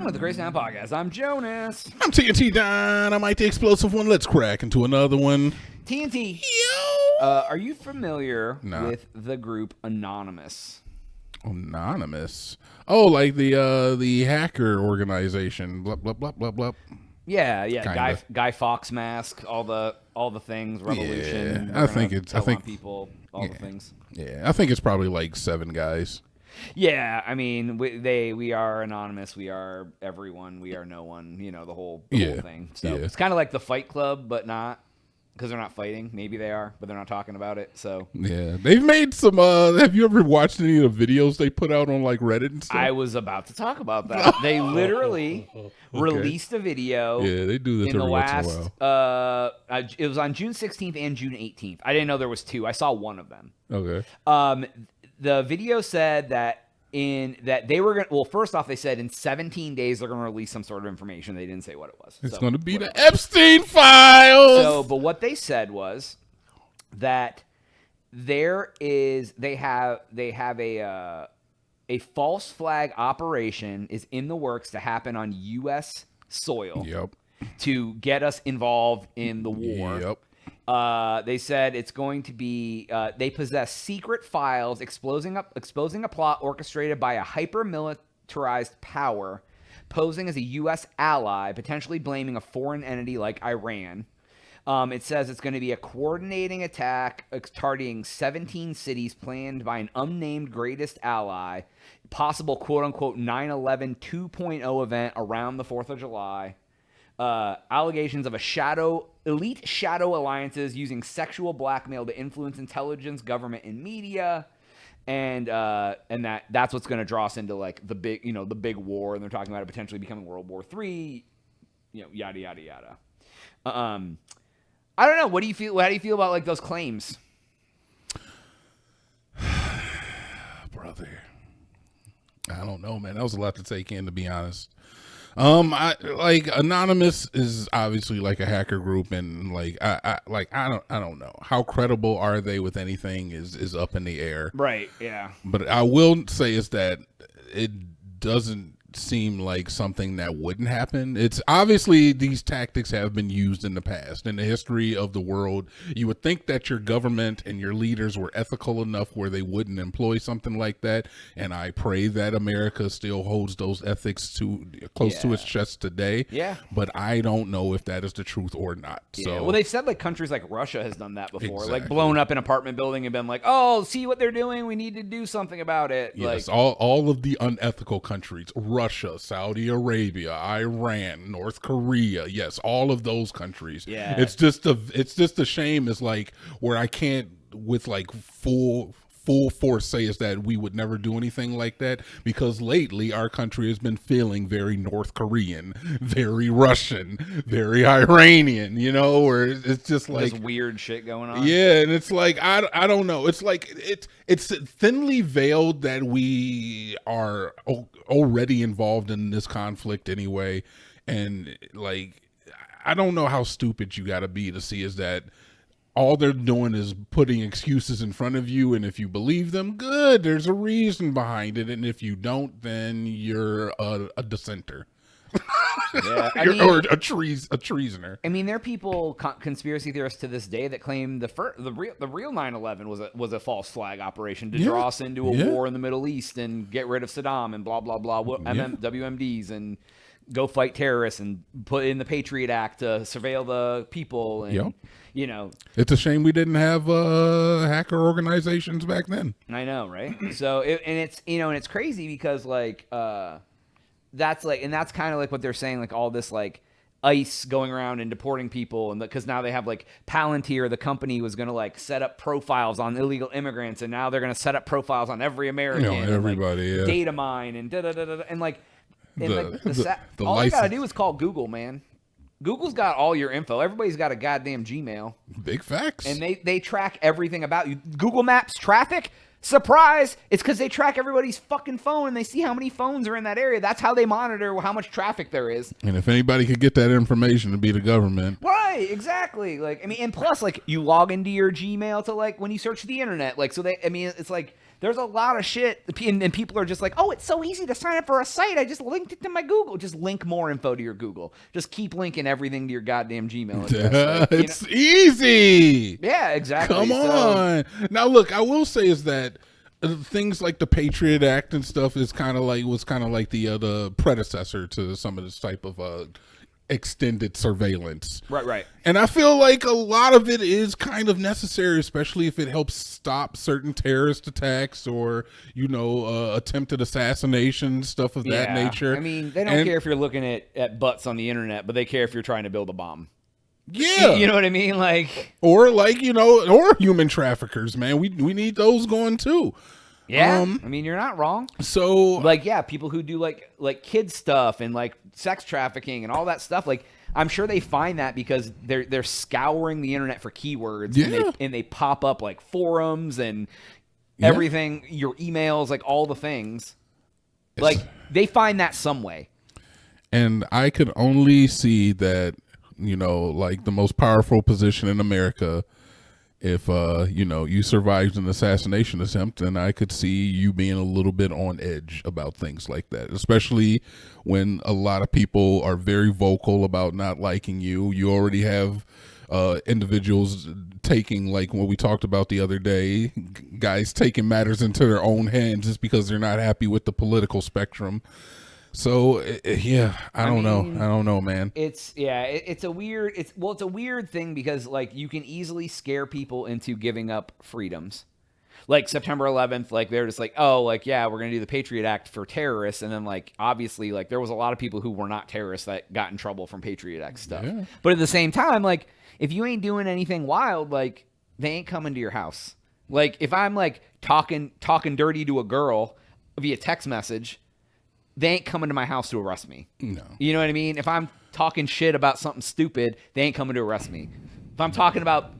to the Crazy Town Podcast. I'm Jonas. I'm TNT Dynamite, the explosive one. Let's crack into another one. TNT. Yo! Are you familiar with the group Anonymous? Anonymous? Oh, like the hacker organization. Blah blah blah blah blah. Yeah. Kinda. Guy Fawkes mask, all the things, Revolution. Yeah, I think people, all the things. Yeah, I think it's probably like 7 guys. Yeah, I mean, we are anonymous. We are everyone. We are no one. You know, the whole thing. So it's kind of like the Fight Club, but not, because they're not fighting. Maybe they are, but they're not talking about it. So yeah, they've made some. Have you ever watched any of the videos they put out on like Reddit and stuff? I was about to talk about that. They literally released a video. Yeah, they do this in every the once last. in a while. It was on June 16th and June 18th. I didn't know there was 2. I saw one of them. Okay. The video said that they were going to, well, first off, they said in 17 days they're going to release some sort of information. They didn't say what it was. It's going to be the Epstein files. But what they said was that they have a false flag operation is in the works to happen on U.S. soil. Yep. To get us involved in the war. Yep. They said it's going to be. They possess secret files exposing a plot orchestrated by a hyper-militarized power, posing as a U.S. ally, potentially blaming a foreign entity like Iran. It says it's going to be a coordinating attack targeting 17 cities planned by an unnamed greatest ally. Possible quote-unquote 9/11 2.0 event around the 4th of July. Allegations of elite shadow alliances using sexual blackmail to influence intelligence, government, and media, and that's what's going to draw us into like the big war. And they're talking about it potentially becoming World War III, yada yada yada. I don't know. What do you feel? How do you feel about like those claims, brother? I don't know, man. That was a lot to take in, to be honest. I like Anonymous is obviously like a hacker group, and I don't know how credible are they with anything is up in the air. Right. Yeah. But I will say is that it doesn't seem like something that wouldn't happen. It's obviously these tactics have been used in the past in the history of the world. You would think that your government and your leaders were ethical enough where they wouldn't employ something like that, and I pray that America still holds those ethics close to its chest today. Yeah, but I don't know if that is the truth or not. Yeah. So well, they've said like countries like Russia has done that before. Exactly. Like blown up an apartment building and been like, oh, see what they're doing, we need to do something about it. Yes, like all of the unethical countries, Russia, Saudi Arabia, Iran, North Korea. Yes, all of those countries. Yeah. It's just a shame is like where I can't with like full force say is that we would never do anything like that, because lately our country has been feeling very North Korean, very Russian, very Iranian, where it's just like there's weird shit going on. Yeah, and it's like I don't know. It's like it's thinly veiled that we are already involved in this conflict anyway, and like I don't know how stupid you got to be to see is that all they're doing is putting excuses in front of you, and if you believe them, good, there's a reason behind it, and if you don't, then you're a dissenter. Yeah, or a treasoner. I mean, there are people, conspiracy theorists to this day, that claim the real 9/11 was a false flag operation to draw us into a war in the Middle East and get rid of Saddam and blah blah blah, WMDs, and go fight terrorists and put in the Patriot Act to surveil the people. And it's a shame we didn't have hacker organizations back then. I know, right? So it's crazy because like that's kind of like what they're saying, like all this like ICE going around and deporting people, and because now they have like Palantir, the company was going to like set up profiles on illegal immigrants, and now they're going to set up profiles on every American, everybody, and, like, data mine and and like. All you gotta do is call Google, man. Google's got all your info. Everybody's got a goddamn Gmail. Big facts. And they track everything about you. Google Maps traffic, Surprise! It's because they track everybody's fucking phone and they see how many phones are in that area. That's how they monitor how much traffic there is. And if anybody could get that information, it'd be the government. Right, exactly. Like, I mean, and plus, like, you log into your Gmail to, like, when you search the internet. Like, so they, I mean, it's like, there's a lot of shit. And people are just like, oh, it's so easy to sign up for a site. I just linked it to my Google. Just link more info to your Google. Just keep linking everything to your goddamn Gmail address. Like, it's easy. Yeah, exactly. Come on. Now, look, I will say is that things like the Patriot Act and stuff is kind of like the predecessor to some of this type of extended surveillance. Right. And I feel like a lot of it is kind of necessary, especially if it helps stop certain terrorist attacks or, attempted assassination, stuff of that nature. I mean, they don't care if you're looking at butts on the internet, but they care if you're trying to build a bomb. Yeah. You know what I mean? Like, or human traffickers, man. We need those going too. Yeah, I mean, you're not wrong. So, like, yeah, people who do like kid stuff and like sex trafficking and all that stuff, like, I'm sure they find that because they're scouring the internet for keywords, and they pop up like forums and everything, your emails, like all the things. Like, they find that some way. And I could only see that, like the most powerful position in America. If, you survived an assassination attempt, then I could see you being a little bit on edge about things like that, especially when a lot of people are very vocal about not liking you. You already have individuals taking, like what we talked about the other day, guys taking matters into their own hands just because they're not happy with the political spectrum. So I don't know, man. It's a weird thing because, like, you can easily scare people into giving up freedoms. Like September 11th, like they're just like, oh, like, yeah, we're gonna do the Patriot Act for terrorists, and then like obviously like there was a lot of people who were not terrorists that got in trouble from Patriot Act stuff. Yeah. But at the same time, like, if you ain't doing anything wild, like, they ain't coming to your house. Like, if I'm like talking dirty to a girl via text message, they ain't coming to my house to arrest me. No. You know what I mean? If I'm talking shit about something stupid, they ain't coming to arrest me. If I'm talking about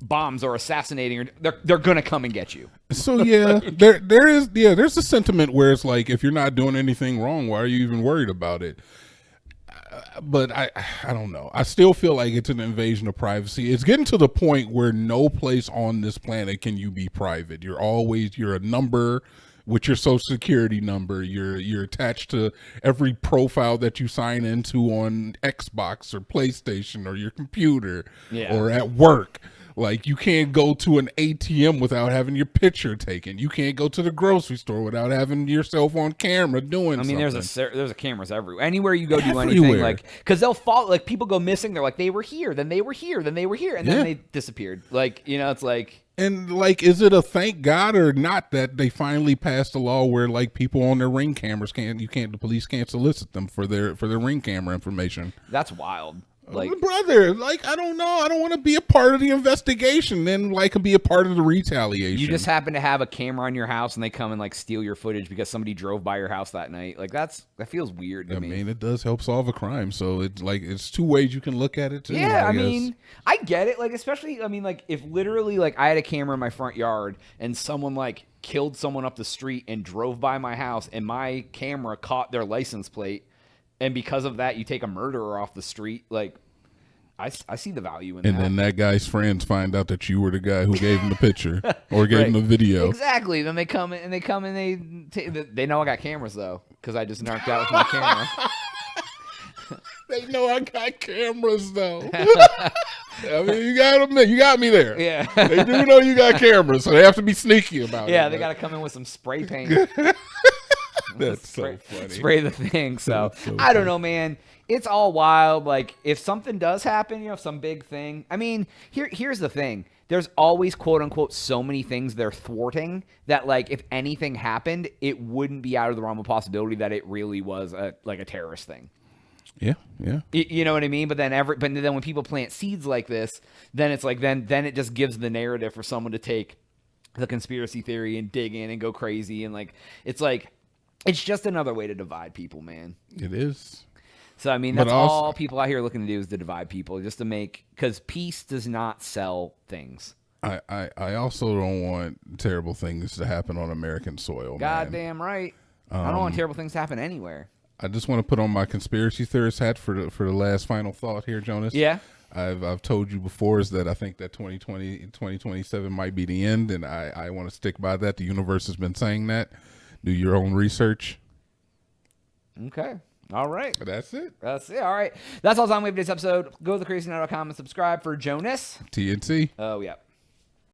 bombs or assassinating, they're gonna come and get you. So yeah, there's a sentiment where it's like, if you're not doing anything wrong, why are you even worried about it? But I don't know. I still feel like it's an invasion of privacy. It's getting to the point where no place on this planet can you be private. You're a number with your social security number. You're attached to every profile that you sign into on Xbox or PlayStation or your computer or at work. Like, you can't go to an ATM without having your picture taken. You can't go to the grocery store without having yourself on camera doing something. I mean, there's a cameras everywhere. Anywhere you go do anything, like, because they'll follow, like, people go missing. They're like, they were here, then they were here, then they were here, and then they disappeared. Like, it's like... And, like, is it a thank God or not that they finally passed a law where, like, people on their Ring cameras the police can't solicit them for their Ring camera information? That's wild. Like, brother, like, I don't know. I don't want to be a part of the investigation and, like, be a part of the retaliation. You just happen to have a camera on your house and they come and, like, steal your footage because somebody drove by your house that night. Like, that feels weird to me. I mean, it does help solve a crime. So it's two ways you can look at it too. Yeah, I mean, I get it. Like, especially, I mean, like, if literally, like, I had a camera in my front yard and someone, like, killed someone up the street and drove by my house and my camera caught their license plate, and because of that, you take a murderer off the street. Like, I see the value in that. And then that guy's friends find out that you were the guy who gave him the picture or gave him the video. Exactly. Then they come and they know I got cameras though, because I just narked out with my camera. They know I got cameras though. I mean, you got me there. Yeah. They do know you got cameras, so they have to be sneaky about it. Yeah, they got to come in with some spray paint. That's so funny. Spray the thing. So I don't know, man. It's all wild. Like, if something does happen, some big thing. I mean, here's the thing. There's always, quote unquote, so many things they're thwarting that, like, if anything happened, it wouldn't be out of the realm of possibility that it really was a terrorist thing. Yeah. You know what I mean? But then when people plant seeds like this, then it's like then it just gives the narrative for someone to take the conspiracy theory and dig in and go crazy, and like it's just another way to divide people, man. It is. So, I mean, that's all people out here looking to do is to divide people, just to make, because peace does not sell things. I also don't want terrible things to happen on American soil, man. Goddamn right. I don't want terrible things to happen anywhere. I just want to put on my conspiracy theorist hat for the last final thought here, Jonas. Yeah. I've told you before is that I think that 2027 might be the end, and I want to stick by that. The universe has been saying that. Do your own research. Okay. All right. That's it. That's it. All right. That's all the time we have for this episode. Go to thecrazynight.com and subscribe for Jonas. TNC. Oh, yeah.